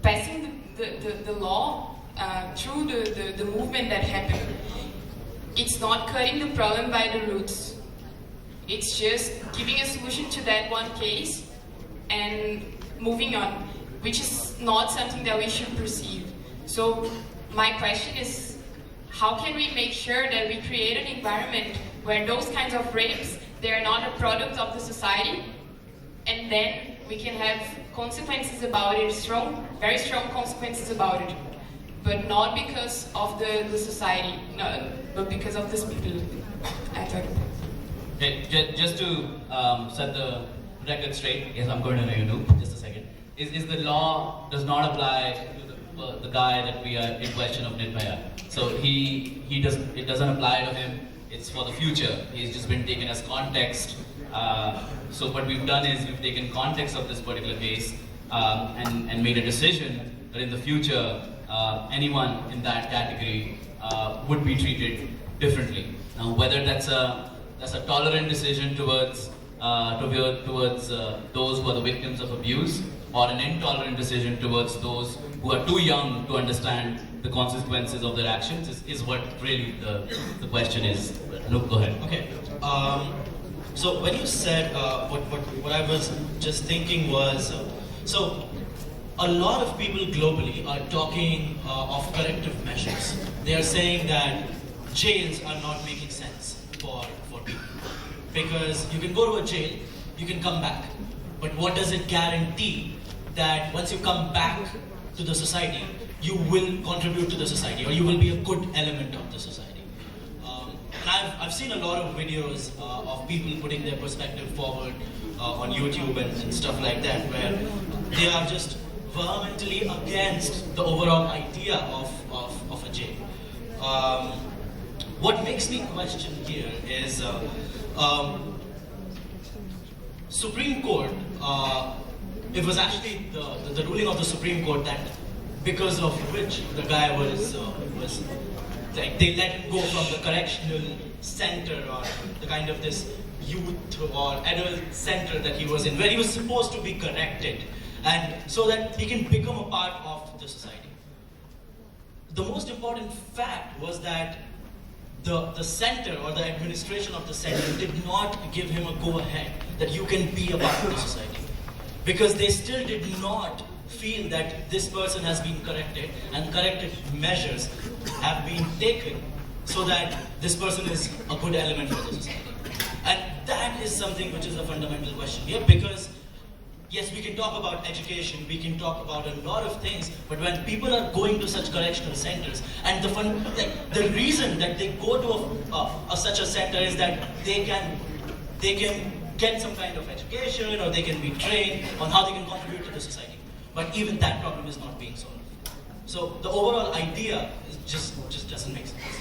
passing the law through the movement that happened, it's not cutting the problem by the roots. It's just giving a solution to that one case and moving on, which is not something that we should perceive. So my question is, how can we make sure that we create an environment where those kinds of rapes, they are not a product of the society, and then we can have consequences about it, very strong consequences about it, but not because of the society, no, but because of these people. Okay, just to set the record straight, yes, I'm going to let you know, just a second. Is the law does not apply to the guy that we are in question of Nirbhaya. So it doesn't apply to him. It's for the future. He's just been taken as context. So what we've done is we've taken context of this particular case and made a decision that in the future anyone in that category would be treated differently. Now, whether that's a tolerant decision towards those who are the victims of abuse, or an intolerant decision towards those who are too young to understand the consequences of their actions, is what really the question is. Look, go ahead. Okay. So when you said what I was just thinking was, so a lot of people globally are talking of corrective measures. They are saying that jails are not making sense for people, because you can go to a jail, you can come back, but what does it guarantee that once you come back to the society, you will contribute to the society, or you will be a good element of the society? I've seen a lot of videos of people putting their perspective forward on YouTube and stuff like that, where they are just vehemently against the overall idea of a jail. What makes me question here is Supreme Court. It was actually the ruling of the Supreme Court that because of which the guy was like, they let him go from the correctional center, or the kind of this youth or adult center that he was in, where he was supposed to be corrected, and so that he can become a part of the society. The most important fact was that the center or the administration of the center did not give him a go-ahead that you can be a part of the society, because they still did not feel that this person has been corrected and corrective measures have been taken so that this person is a good element for the society. And that is something which is a fundamental question here, because yes, we can talk about education, we can talk about a lot of things, but when people are going to such correctional centers, and the reason that they go to such a center is that they can get some kind of education, or they can be trained on how they can contribute to the society. But even that problem is not being solved. So the overall idea is just doesn't make sense.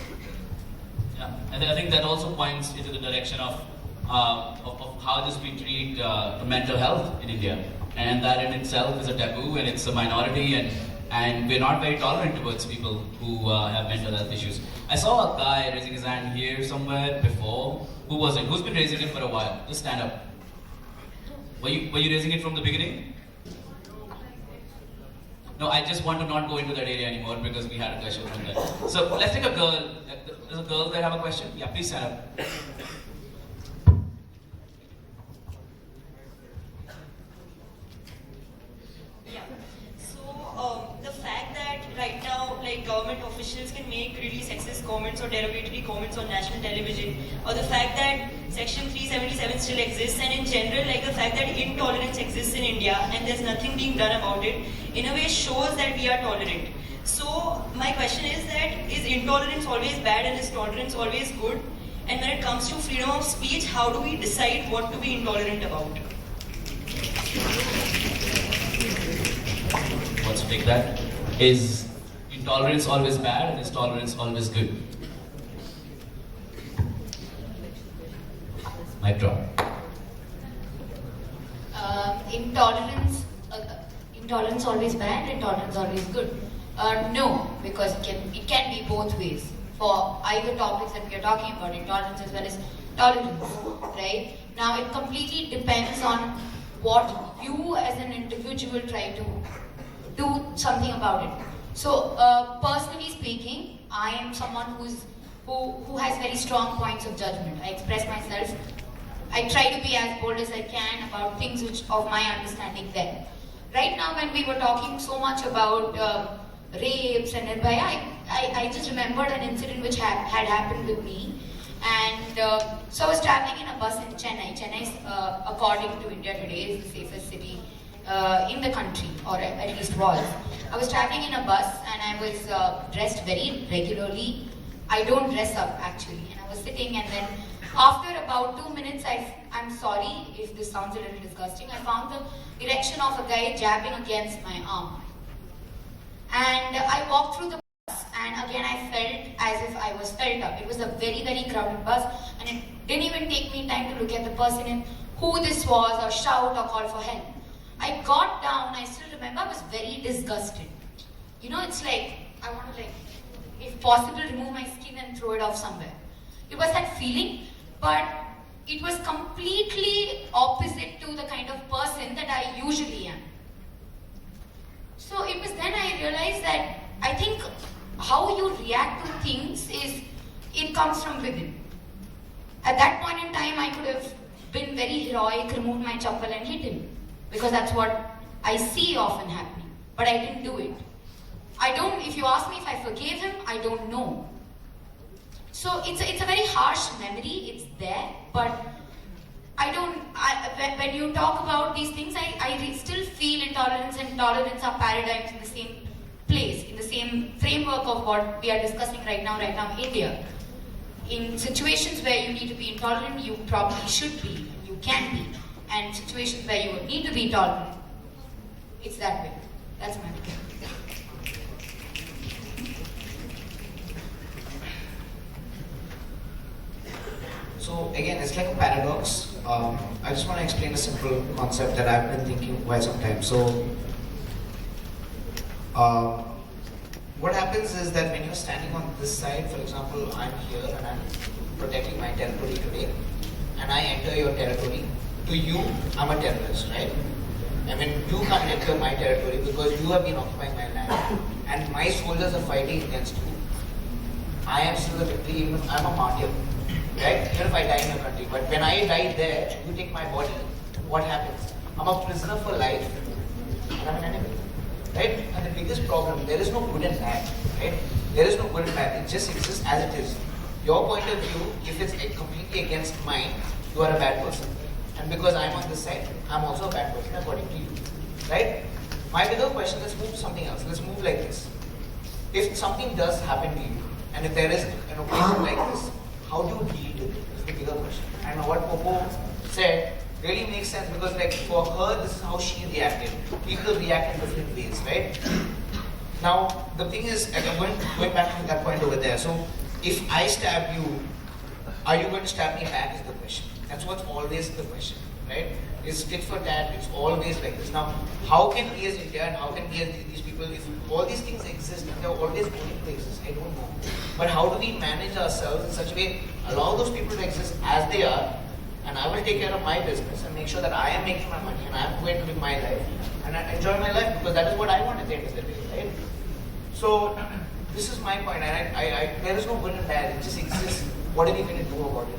Yeah, and I think that also points into the direction of how this we treat mental health in India, and that in itself is a taboo, and it's a minority, and we're not very tolerant towards people who have mental health issues. I saw a guy raising his hand here somewhere before. Who was it? Who's been raising it for a while? Just stand up. Were you raising it from the beginning? No, I just want to not go into that area anymore because we had a question from there. So let's take a girl. There's a girl that have a question. Yeah, please stand up. Yeah. So the fact that right now, like, government officials can make really sexist comments or derogatory comments on national television, or the fact that Section 377 still exists, and in general, like, the fact that intolerance exists in India and there's nothing being done about it, in a way shows that we are tolerant. So my question is that, is intolerance always bad and is tolerance always good? And when it comes to freedom of speech, how do we decide what to be intolerant about? What's to take that? Is intolerance always bad, and is tolerance always good? Mic drop. Intolerance always bad and tolerance always good? No, because it can be both ways for either topics that we are talking about, intolerance as well as tolerance, right? Now it completely depends on what you as an individual try to do something about it. So, personally speaking, I am someone who has very strong points of judgment. I express myself. I try to be as bold as I can about things which of my understanding then. Right now, when we were talking so much about rapes and Nirbhaya, I just remembered an incident which had happened with me. And so I was traveling in a bus in Chennai. Chennai, according to India Today, is the safest city in the country, or at least was. I was traveling in a bus and I was dressed very regularly. I don't dress up actually. And I was sitting, and then after about 2 minutes, I'm sorry if this sounds a little disgusting, I found the erection of a guy jabbing against my arm. And I walked through the bus, and again I felt as if I was felt up. It was a very, very crowded bus, and it didn't even take me time to look at the person and who this was, or shout or call for help. I got down, I still remember, I was very disgusted. You know, it's like, I want to, if possible, remove my skin and throw it off somewhere. It was that feeling, but it was completely opposite to the kind of person that I usually am. So it was then I realized that I think how you react to things it comes from within. At that point in time, I could have been very heroic, removed my chappal and hit him, because that's what I see often happening. But I didn't do it. If you ask me if I forgave him, I don't know. So it's a very harsh memory, it's there, but when you talk about these things, I still feel intolerance and tolerance are paradigms in the same place, in the same framework of what we are discussing right now, India. In situations where you need to be intolerant, you probably should be, you can be. And situations where you need to be tolerant, it's that way. That's my opinion. So again, it's like a paradox. I just want to explain a simple concept that I've been thinking quite some time. So what happens is that when you're standing on this side, for example, I'm here and I'm protecting my territory today, and I enter your territory. To you, I'm a terrorist, right? I mean, you can't enter my territory because you have been occupying my land, and my soldiers are fighting against you. I am still the victory, even if I'm a martyr. Right? Even if I die in your country. But when I die there, you take my body, what happens? I'm a prisoner for life, and I'm an enemy. Right? And the biggest problem, there is no good and bad. Right? There is no good and bad. It just exists as it is. Your point of view, if it's completely against mine, you are a bad person. And because I'm on this side, I'm also a bad person according to you. Right? My bigger question, let's move to something else. Let's move like this. If something does happen to you, and if there is an occasion like this, how do you deal with it? Is the bigger question. And what Popo said really makes sense, because like for her, this is how she reacted. People react in different ways, right? Now, the thing is, going back to that point over there. So, if I stab you, are you going to stab me back is the question. That's what's always the question, right? It's tit for tat, it's always like this. Now, how can we as India and how can we as these people, if all these things exist and they're always going to exist, I don't know. But how do we manage ourselves in such a way, allow those people to exist as they are, and I will take care of my business and make sure that I am making my money and I am going to live my life and I enjoy my life, because that is what I want at the end of the day, right? So, this is my point, and there is no good and bad, it just exists. What are we going to do about it?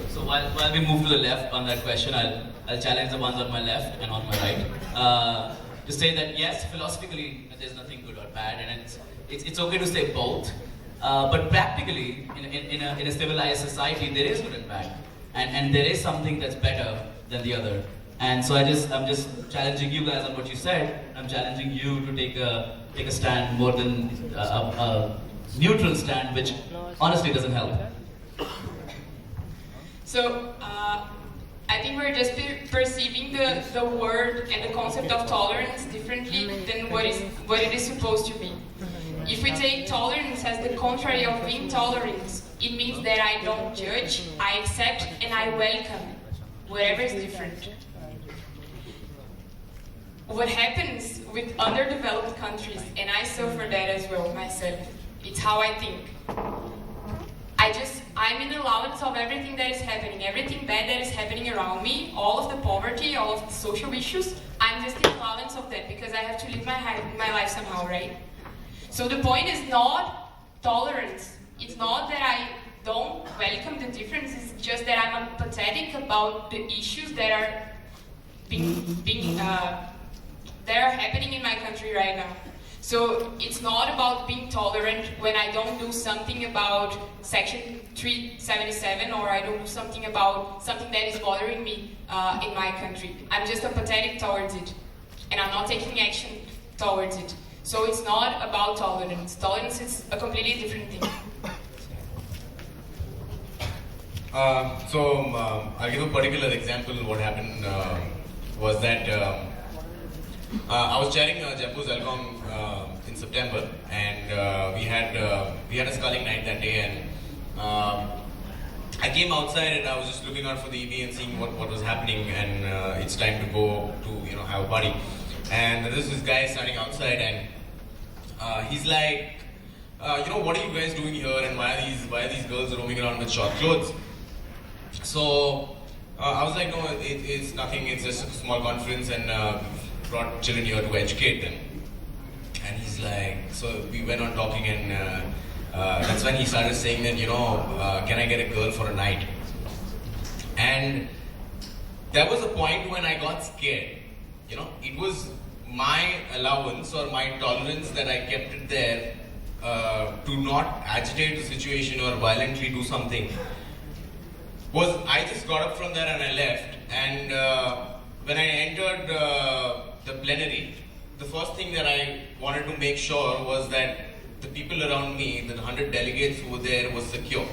So while we move to the left on that question, I'll challenge the ones on my left and on my right to say that yes, philosophically there's nothing good or bad, and it's okay to say both. But practically, in a civilized society, there is good and bad, and there is something that's better than the other. And so I'm just challenging you guys on what you said. I'm challenging you to take a stand more than a neutral stand, which honestly doesn't help. So, I think we're just perceiving the word and the concept of tolerance differently than what it is supposed to be. If we take tolerance as the contrary of intolerance, it means that I don't judge, I accept, and I welcome whatever is different. What happens with underdeveloped countries, and I suffer that as well myself, it's how I think. I'm in allowance of everything that is happening, everything bad that is happening around me, all of the poverty, all of the social issues, I'm I'm just the balance of that because I have to live my life somehow, right? So the point is not tolerance. It's not that I don't welcome the difference. It's just that I'm empathetic about the issues that are that are happening in my country right now. So it's not about being tolerant when I don't do something about Section 377 or I don't do something about something that is bothering me in my country. I'm just empathetic towards it, and I'm not taking action towards it. So it's not about tolerance. Tolerance is a completely different thing. I'll give a particular example. What happened was that I was chairing Jaipur Zelcom in September, and we had a sculling night that day, and I came outside and I was just looking out for the EV and seeing what was happening, and it's time to go to have a party, and there's this guy standing outside, and he's like, what are you guys doing here, and why are these girls roaming around with short clothes? So I was like, no, it's nothing, it's just a small conference, and brought children here to educate them. And he's like, so we went on talking, and that's when he started saying that, can I get a girl for a night? And there was a point when I got scared. It was my allowance or my tolerance that I kept it there to not agitate the situation or violently do something. I just got up from there and I left, and when I entered the plenary, the first thing that I wanted to make sure was that the people around me, the 100 delegates who were there, was secure.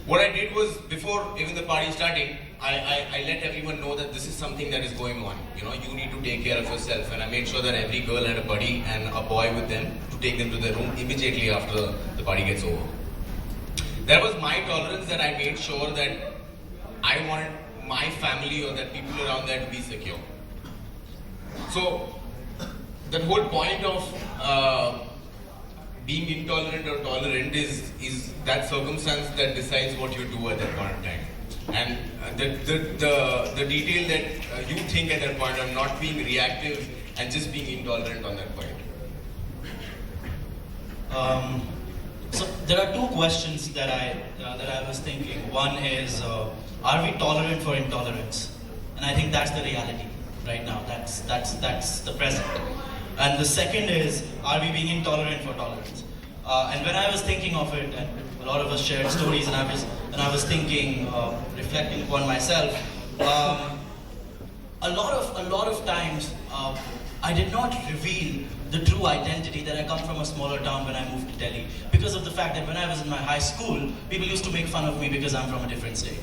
What I did was, before even the party starting, I let everyone know that this is something that is going on. You need to take care of yourself, and I made sure that every girl had a buddy and a boy with them to take them to their room immediately after the party gets over. That was my tolerance, that I made sure that I wanted my family or that people around there to be secure. So, the whole point of being intolerant or tolerant is that circumstance that decides what you do at that point of time. And the detail that you think at that point of not being reactive and just being intolerant on that point. So there are two questions that I was thinking. One is, are we tolerant for intolerance? And I think that's the reality right now. That's the present. And the second is, are we being intolerant for tolerance? And when I was thinking of it, and a lot of us shared stories, and I was thinking, reflecting upon myself, a lot of times I did not reveal the true identity that I come from a smaller town when I moved to Delhi, because of the fact that when I was in my high school, people used to make fun of me because I'm from a different state.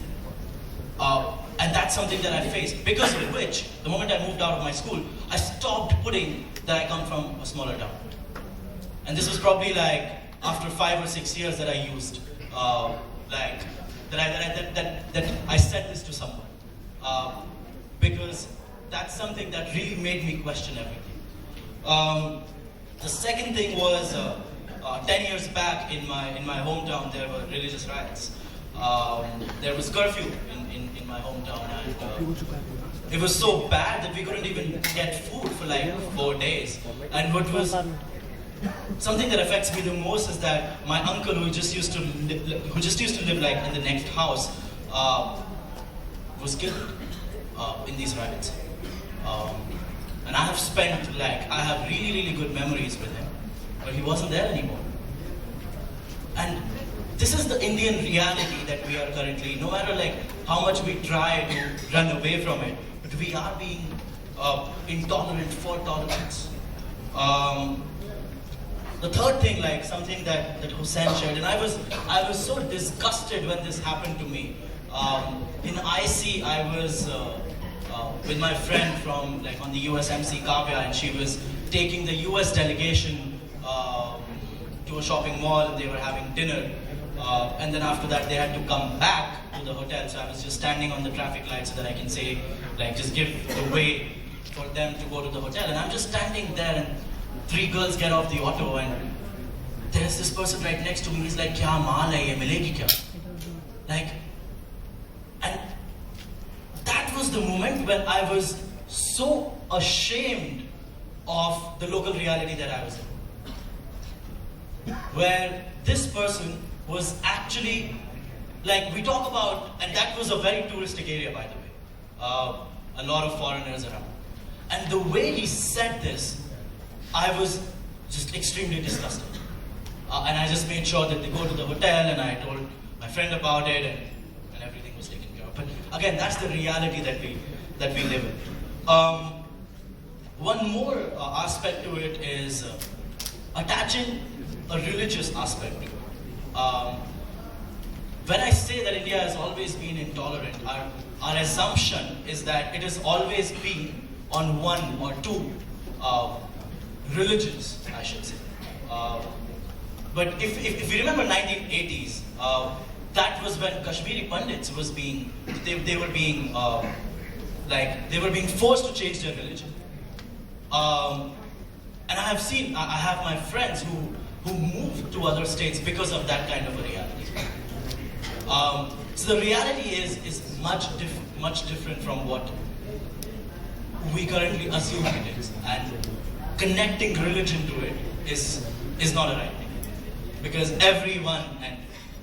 And that's something that I faced, because of which, the moment I moved out of my school, I stopped putting that I come from a smaller town. And this was probably like after 5 or 6 years that I used, that I said this to someone, because that's something that really made me question everything. The second thing was 10 years back in my hometown, there were religious riots. There was curfew in my hometown, and it was so bad that we couldn't even get food for like 4 days. And what was something that affects me the most is that my uncle, who just used to live like in the next house, was killed in these riots. And I have really good memories with him, but he wasn't there anymore. And this is the Indian reality that we are currently, no matter like how much we try to run away from it, but we are being intolerant for tolerance. The third thing, like something that Hussain shared, and I was so disgusted when this happened to me. In IC, I was with my friend from like on the USMC, Kavya, and she was taking the US delegation to a shopping mall, and they were having dinner. And then after that, they had to come back to the hotel. So I was just standing on the traffic light so that I can say, like, just give the way for them to go to the hotel. And I'm just standing there, and 3 girls get off the auto, and there's this person right next to me. He's like, "Kya maal hai ye, milegi kya?" Like, and that was the moment when I was so ashamed of the local reality that I was in. Where this person was actually, like we talk about, and that was a very touristic area by the way. A lot of foreigners around. And the way he said this, I was just extremely disgusted. And I just made sure that they go to the hotel, and I told my friend about it, and everything was taken care of. But again, that's the reality that we live in. One more aspect to it is attaching a religious aspect to it. When I say that India has always been intolerant, our assumption is that it has always been on one or two religions, I should say. But if you remember 1980s, that was when Kashmiri Pandits was being, they were being forced to change their religion. And I have my friends who moved to other states because of that kind of a reality. So the reality is much different from what we currently assume it is, and connecting religion to it is not a right thing, because everyone and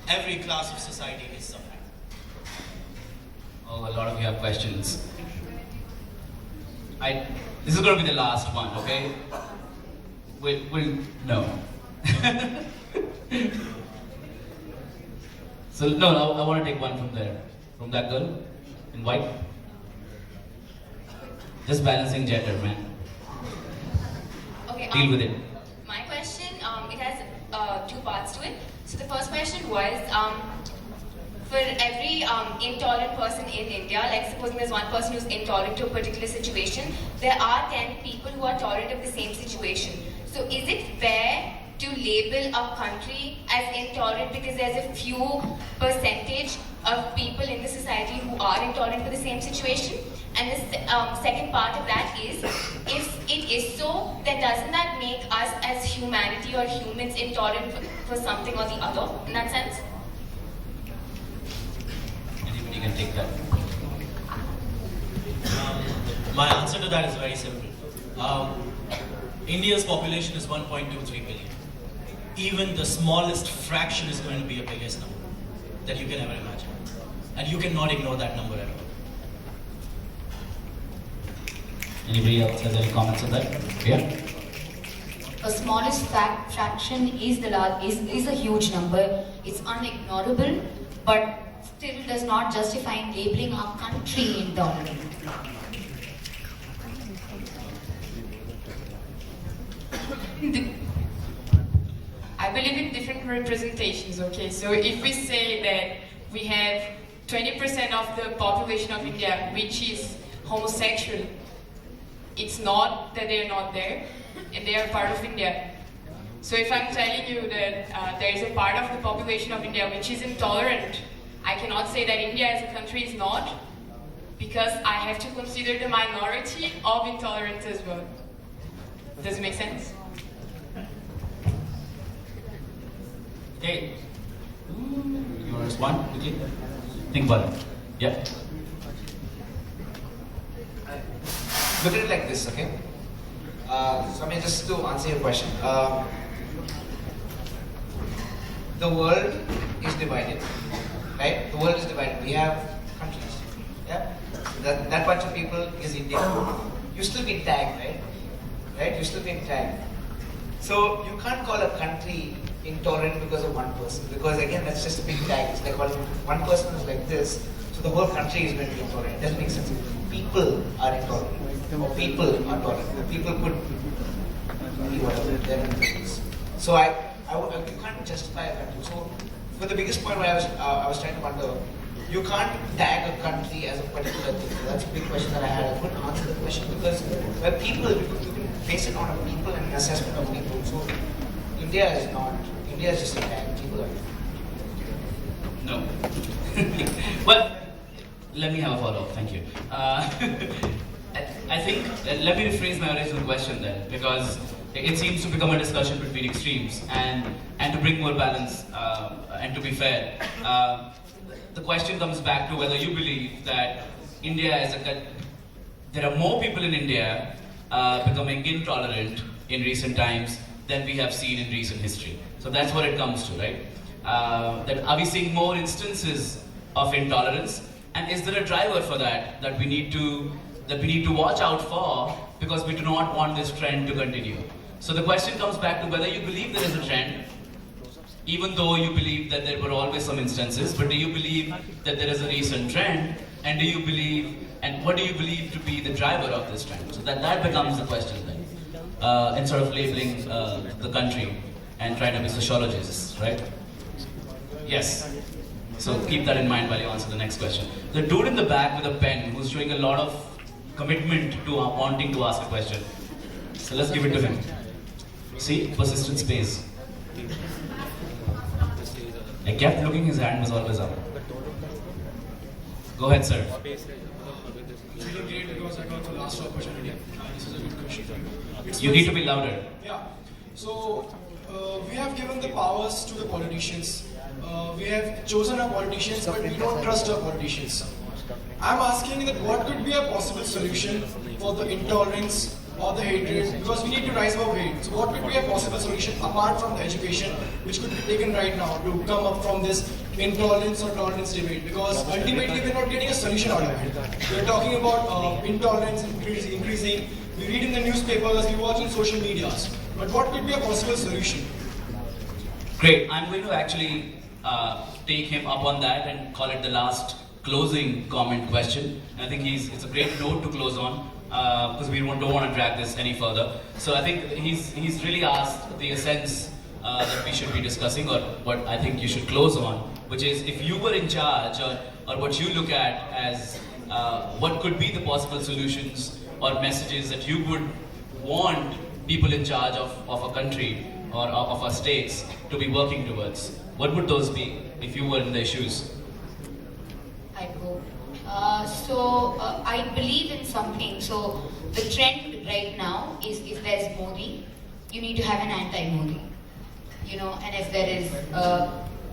every class of society is suffering. Oh, a lot of you have questions. This is going to be the last one, okay? No. So, no, I want to take one from there. From that girl in white. Just balancing gender, man. Okay, Deal with it. My question, it has two parts to it. So the first question was, for every intolerant person in India, like supposing there's one person who's intolerant to a particular situation, there are 10 people who are tolerant of the same situation. So is it fair to label a country as intolerant because there's a few percentage of people in the society who are intolerant for the same situation? And the second part of that is, if it is so, then doesn't that make us as humanity or humans intolerant for something or the other in that sense? Anybody can take that. My answer to that is very simple. India's population is 1.23 billion. Even the smallest fraction is going to be a biggest number that you can ever imagine. And you cannot ignore that number at all. Anybody else has any comments on that? Yeah? A smallest fraction is a huge number. It's unignorable, but still does not justify labeling our country intolerant. I believe in different representations, okay? So if we say that we have 20% of the population of India which is homosexual, it's not that they're not there, and they are part of India. So if I'm telling you that there is a part of the population of India which is intolerant, I cannot say that India as a country is not, because I have to consider the minority of intolerance as well. Does it make sense? Okay. You want to respond quickly? Think about it. Yeah. Look at it like this, okay? So I mean, just to answer your question, the world is divided, right? The world is divided. We have countries, yeah? That bunch of people is India. You still being tagged, right? Right? You still being tagged. So you can't call a country intolerant because of one person, because again, that's just a big tag. It's like one person is like this, so the whole country is going to be intolerant. It doesn't make sense. People are intolerant. Or people are tolerant. People could be whatever their intentions. So you can't justify a country. So for the biggest point where I was trying to wonder, you can't tag a country as a particular thing. So that's a big question that I had. I couldn't answer the question because where people, you can base it on a people and an assessment of people. So India is not. India is just a tag. People are. No. Well, let me have a follow-up. Thank you. I think, let me rephrase my original question then, because it seems to become a discussion between extremes, and to bring more balance and to be fair, the question comes back to whether you believe that India as a there are more people in India becoming intolerant in recent times than we have seen in recent history. So that's what it comes to, right? That are we seeing more instances of intolerance, and is there a driver for that we need to watch out for, because we do not want this trend to continue? So the question comes back to whether you believe there is a trend, even though you believe that there were always some instances, but do you believe that there is a recent trend, and what do you believe to be the driver of this trend? So that becomes the question then, and sort of labeling the country and trying to be sociologists, right? Yes. So keep that in mind while you answer the next question. The dude in the back with a pen who's showing a lot of commitment to wanting to ask a question. So let's give it to him. See, persistence pays. I kept looking, his hand was always up. Go ahead, sir. Feeling great because I got the last opportunity. This is a good question. You need to be louder. Yeah. So we have given the powers to the politicians. We have chosen our politicians, but we don't trust our politicians. I'm asking that what could be a possible solution for the intolerance or the hatred, because we need to rise above hate. So what could be a possible solution apart from the education which could be taken right now to come up from this intolerance or tolerance debate? Because ultimately we're not getting a solution out of it. We're talking about intolerance increasing. We read in the newspapers, we watch on social medias. But what could be a possible solution? Great. I'm going to actually take him up on that and call it the last closing comment question. And I think it's a great note to close on, because we don't want to drag this any further. So I think he's really asked the essence that we should be discussing, or what I think you should close on, which is if you were in charge, or what you look at as what could be the possible solutions or messages that you would want people in charge of a country or of our states to be working towards. What would those be if you were in their shoes? I go. I believe in something. So the trend right now is, if there's Modi, you need to have an anti-Modi. And if there is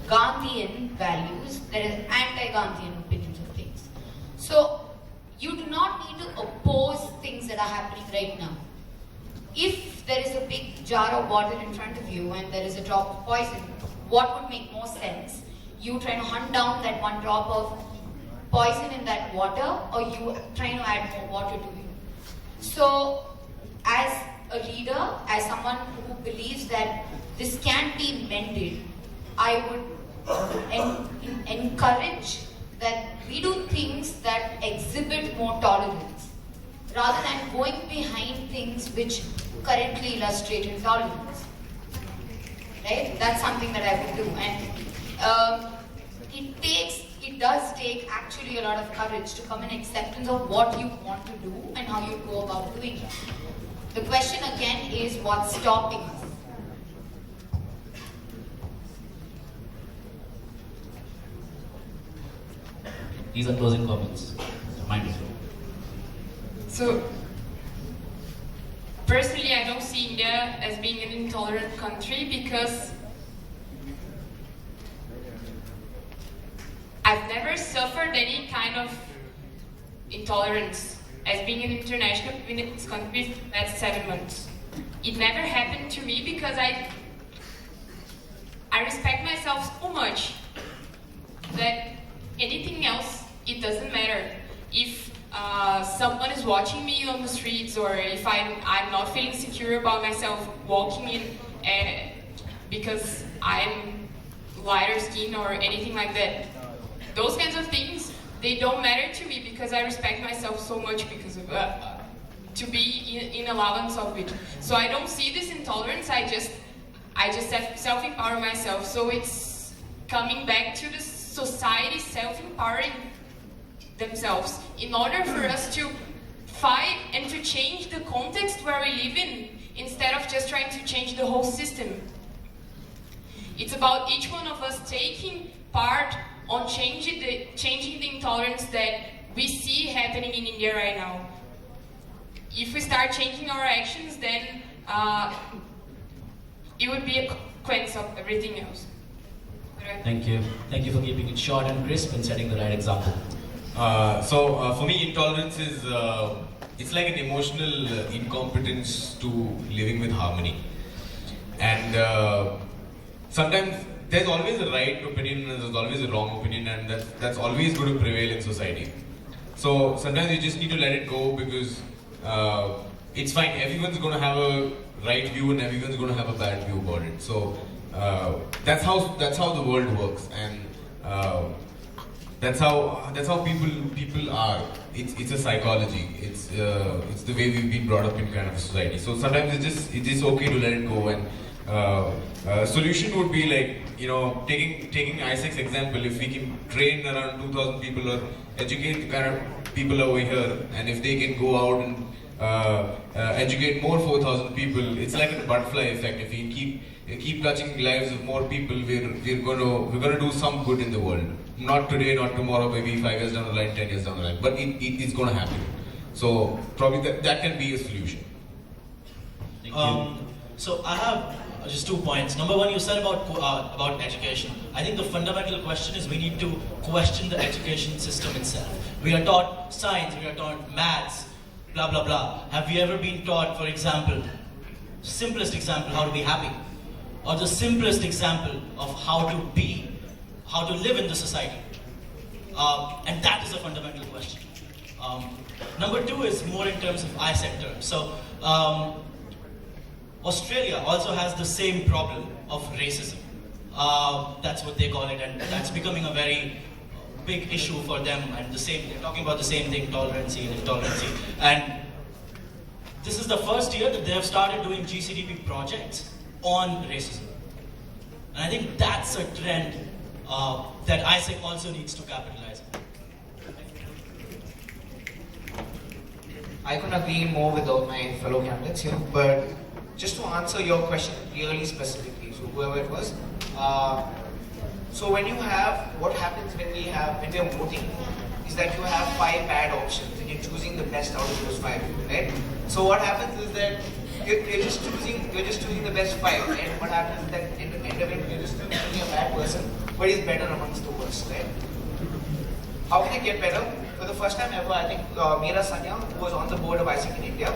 Gandhian values, there is anti-Gandhian opinions of things. So you do not need to oppose things that are happening right now. If there is a big jar of water in front of you and there is a drop of poison, what would make more sense? You trying to hunt down that one drop of poison in that water, or you trying to add more water to you? So as a leader, as someone who believes that this can be mended, I would encourage that we do things that exhibit more tolerance, rather than going behind things which currently illustrate intolerance. Right? That's something that I would do. And it does take actually a lot of courage to come in acceptance of what you want to do and how you go about doing it. The question again is, what's stopping us? These are closing comments. Mind you. So, personally, I don't see India as being an intolerant country, because I've never suffered any kind of intolerance as being an international country for the last 7 months. It never happened to me because I respect myself so much that anything else, it doesn't matter. If someone is watching me on the streets, or if I'm not feeling secure about myself walking in because I'm lighter skin or anything like that, those kinds of things, they don't matter to me, because I respect myself so much because of to be in allowance of it. So I don't see this intolerance. I just self-empower myself. So it's coming back to the society self-empowering themselves in order for us to fight and to change the context where we live in, instead of just trying to change the whole system. It's about each one of us taking part on changing the intolerance that we see happening in India right now. If we start changing our actions, then it would be a consequence of everything else. Right? Thank you. Thank you for keeping it short and crisp and setting the right example. For me, intolerance is it's like an emotional incompetence to living with harmony. And sometimes there's always a right opinion and there's always a wrong opinion, and that's always going to prevail in society. So sometimes you just need to let it go, because it's fine. Everyone's going to have a right view and everyone's going to have a bad view about it. So that's how the world works, and that's how people are. It's a psychology. It's the way we've been brought up in kind of a society. So sometimes it's just okay to let it go. And solution would be like, taking ISEC's example. If we can train around 2,000 people or educate kind of people over here, and if they can go out and educate more 4,000 people, it's like a butterfly effect. If we keep touching lives of more people, we're gonna do some good in the world. Not today, not tomorrow, maybe 5 years down the line, 10 years down the line, but it's gonna happen. So probably that can be a solution. Thank you. So I have just 2 points. Number one, you said about education. I think the fundamental question is we need to question the education system itself. We are taught science, we are taught maths, blah blah blah. Have we ever been taught, for example, simplest example, how to be happy? Or the simplest example of how to live in the society? And that is a fundamental question. Number two is more in terms of ISEC terms. So Australia also has the same problem of racism. That's what they call it, and that's becoming a very big issue for them. And they're talking about the same thing, tolerance and intolerance. And this is the first year that they have started doing GCDP projects on racism. And I think that's a trend that ISEC also needs to capitalize on. I couldn't agree more with all my fellow candidates here, but just to answer your question really specifically, so whoever it was, so when you have, what happens when we are voting is that you have 5 bad options and you're choosing the best out of those 5, right? So what happens is that you're just choosing the best 5, and what happens is that in the end of it, you're just choosing a bad person, but he's better amongst the worst, right? How can it get better? For the first time ever, I think Meera Sanya, who was on the board of ISEC in India,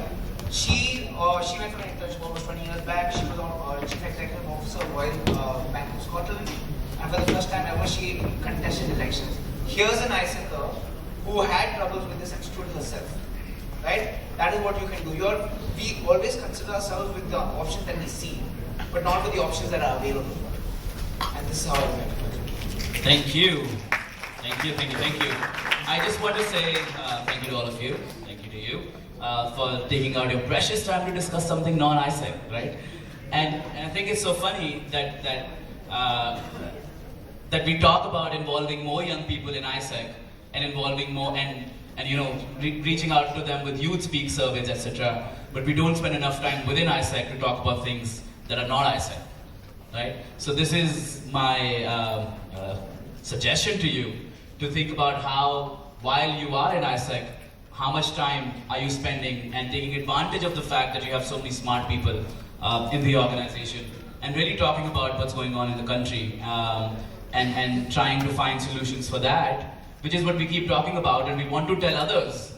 she went for an internship almost 20 years back. She was on Chief Executive Officer of Royal Bank of Scotland, and for the first time ever, she contested elections. Here's an ISECer who had troubles with this and stood herself. Right? That is what you can do. We always consider ourselves with the options that we see, but not with the options that are available. And this is how I went. Thank you. I just want to say thank you to all of you. Thank you to you for taking out your precious time to discuss something non-ISEC, right? And I think it's so funny that we talk about involving more young people in ISEC and involving more and reaching out to them with youth speak surveys, etc. But we don't spend enough time within ISEC to talk about things that are not ISEC, right? So this is my suggestion to you to think about how, while you are in ISEC, how much time are you spending and taking advantage of the fact that you have so many smart people in the organization, and really talking about what's going on in the country and trying to find solutions for that, which is what we keep talking about, and we want to tell others,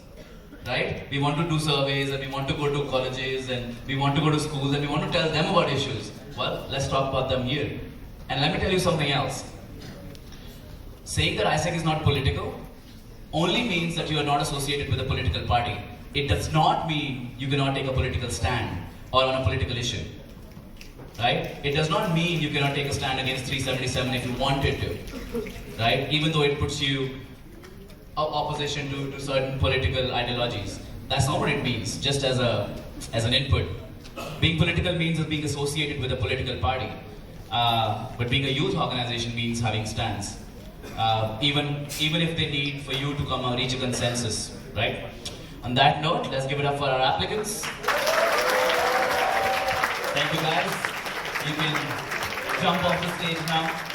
right? We want to do surveys, and we want to go to colleges, and we want to go to schools, and we want to tell them about issues. Well, let's talk about them here. And let me tell you something else. Saying that ISEC is not political only means that you are not associated with a political party. It does not mean you cannot take a political stand or on a political issue, right? It does not mean you cannot take a stand against 377 if you wanted to, right? Even though it puts you opposition to certain political ideologies. That's not what it means, just as an input. Being political means being associated with a political party. But being a youth organization means having stands. Even if they need for you to come and reach a consensus, right? On that note, let's give it up for our applicants. Thank you guys. You can jump off the stage now.